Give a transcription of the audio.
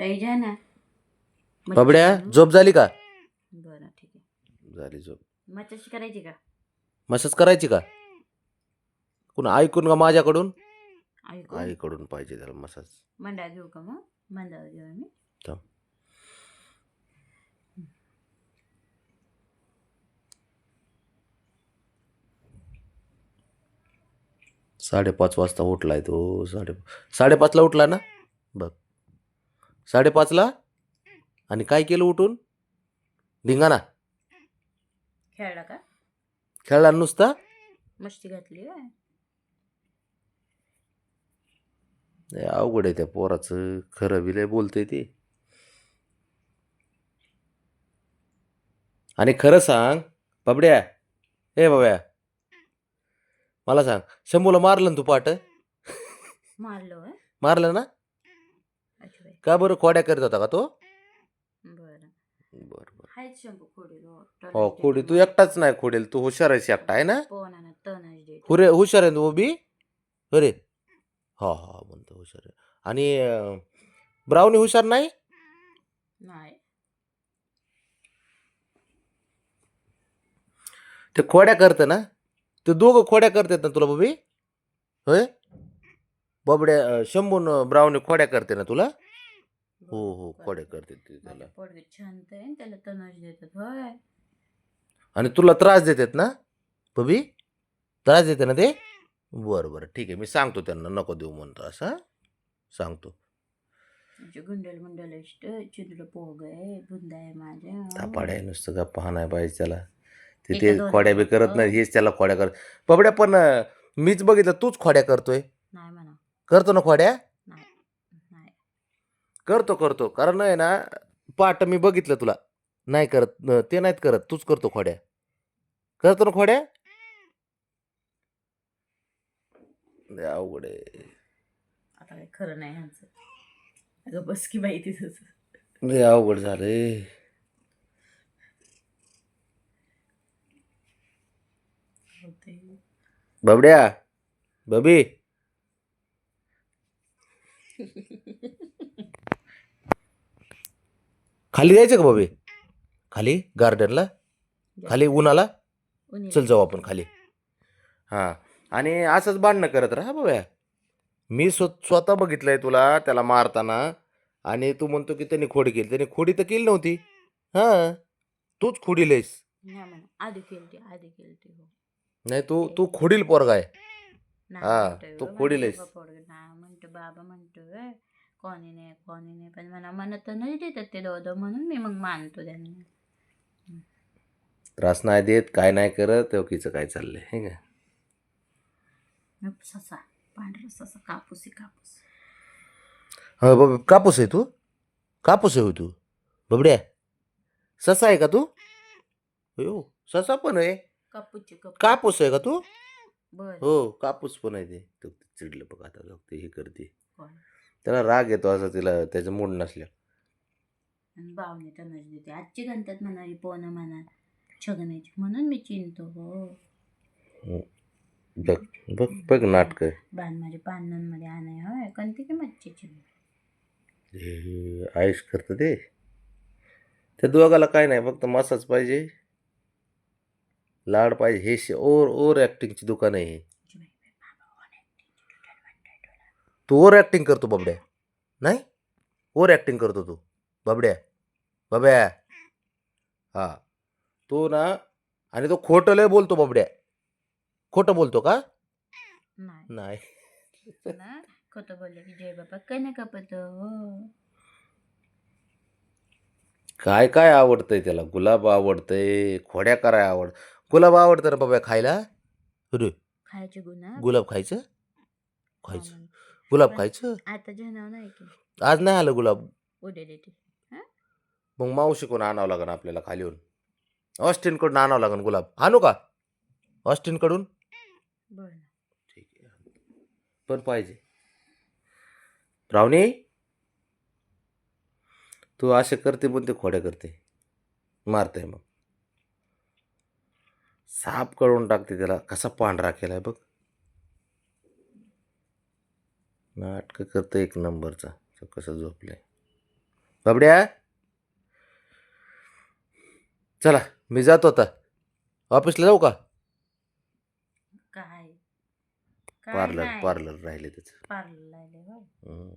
जा ना बबड्या झोप झाली का? बरं ठीक आहे. झाली झोप. मच्छी करायची का? मसाज करायची का? कुणा ऐकून का माझ्याकडून? ऐकून आईकडून पाहिजे त्याला मसाज. मंडा घेऊ का मग? मंडा घेऊ आम्ही. थांब. 5:30 वाजता उठलाय तो. 5:30ला उठला ना बघ. 5:30ला. आणि काय केलं उठून? धिंगाणा खेळला का? खेळला नुसता. मस्ती घातली काय? लय अवघड आहे त्या पोराचं. खरं बी लय बोलतंय ते. आणि खरं सांग बबड्या, ए बाब्या, मला सांग, शंभूला मारलं ना तू पाट? मारलो मारलं ना? अच्छा बाई. का बरं खोड्या करत होता का तो? बरं बरं. हायच शंभू खोडील हो खोडी तू एकटाच नाही खोडेल, तू हुशार आहेस एकटा आहे ना? पोहना तनच दे. हुशार आहे तू बी. अरे हा हा म्हणतो हुशार आहे. आणि ब्राउनी हुशार नाही? नाही. ते खोड्या करतं ना? ते दोघं खोड्या करतात ना तुला बबी? होय बबड्या. शंभून ब्राउनी खोड्या करते ना तुला? हो हो खोड्या करते ते त्याला. पोडगे शांत आहे त्याला तनच देतात होय. आणि तुला त्रास देतात ना बबी? त्रास देते ना ते? बरं बरं ठीक आहे, मी सांगतो त्यांना नको देऊ म्हणतो असं. सांगतो. गुंडल मुंडल इष्ट चिंदूला पोग आहे बुंदा आहे माझ्या. थापाड आहे नुसतं गप्पा हाणाय पाहिजे त्याला. ते खोड्या बी करत नाही, हेच त्याला खोड्या करत. बबड्या पण मीच बघितलं तूच खोड्या करतोय. नाही म्हणा. करतो ना खोड्या? नाही. करतो कारण आहे ना पाठ मी बघितलं तुला. नाही करत ते नाहीत करत, तूच करतो खोड्या. करतो ना खोड्या? अवघड आहे. आता काही खरं नाही ह्यांचं. अगं बस की बाई तिथंच. लय अवघड झालंय. बबड्या, बबी. खाली जायचं का बबी? खाली गार्डनला? खाली उन्हाला? चल जाऊ आपण खाली. हां. आणि असंच भांडणं करत राहा बाबा. मी स्वतः बघितलंय तुला त्याला मारताना. आणि तू म्हणतो की त्याने खोडी केली. त्याने खोडी तर केली नव्हती. हां तूच खोडीलेस. आधी केलती. नाही तू खोडील पोरगा आहे. हा तू खोडीलेस. म्हणतो बाबा म्हणतो कोणी नाही पण मला म्हणत नाही देतात ते दोघं म्हणून मी मग मानतो त्यांना. त्रास नाही देत काय नाही करत. ओकीचं काय चाललंय हे का? ससा पांढरा ससा कापूस. हा बाबा कापूस आहे तू? कापूस आहे तू बबड्या? ससा आहे का तू? हो ससा पण आहे. कापूस आहे का तू? हो कापूस पण आहे ते. चिडलं बघ आता ते हे करते. त्याला राग येतो असं तिला त्याचं मूड नसल्या. बावने तनच देते. आजची गणतात म्हणा पोन म्हणा छगण्याची म्हणून मी चिंतो हो. बघ नाटक. बाण माझ्या पानांमध्ये आणाय हय कोणती की मच्छीची आयुष करतं ते. त्या दोघाला काय नाही फक्त मसाज पाहिजे, लाड पाहिजे. हे ओव्हर ॲक्टिंगची दुकान आहे. तू ओव्हर ॲक्टिंग करतो बबड्या. नाही ओव्हर ॲक्टिंग करतो तू बबड्या. हा तो ना. आणि तो खोटं लय बोलतो बबड्या. खोटं बोलतो का? नाही खोटं बोलले की जय बाबा काय नाही कापत. काय काय आवडतंय त्याला? गुलाब आवडतंय, खोड्या कराय गुलाब आवडतं ना बाबा खायला? खायचे गुलाब खायचं गुलाब खायचं. आता जेवणावर नाही की आज नाही आलं गुलाब. उद्या देते. मग मावशी कोण आणावं लागेल आपल्याला खालीहून. ऑस्टिन कडून आणावं लागेल गुलाब. आणू का ऑस्टिन कडून? बरं ठीक आहे. पण पाहिजे रावणी. तू असे करते पण ते खोड्या करते मारते. मग साप करून टाकते त्याला. कसा पांढरा केलाय बघ. नाटक करतं एक नंबरचा. कसं झोपलंय. बाबड्या चला मी जातो आता ऑफिसला जाऊ का काय काय पार्लर नाही पार्लर राहिले त्याचं पार्लर लागले हो. हं.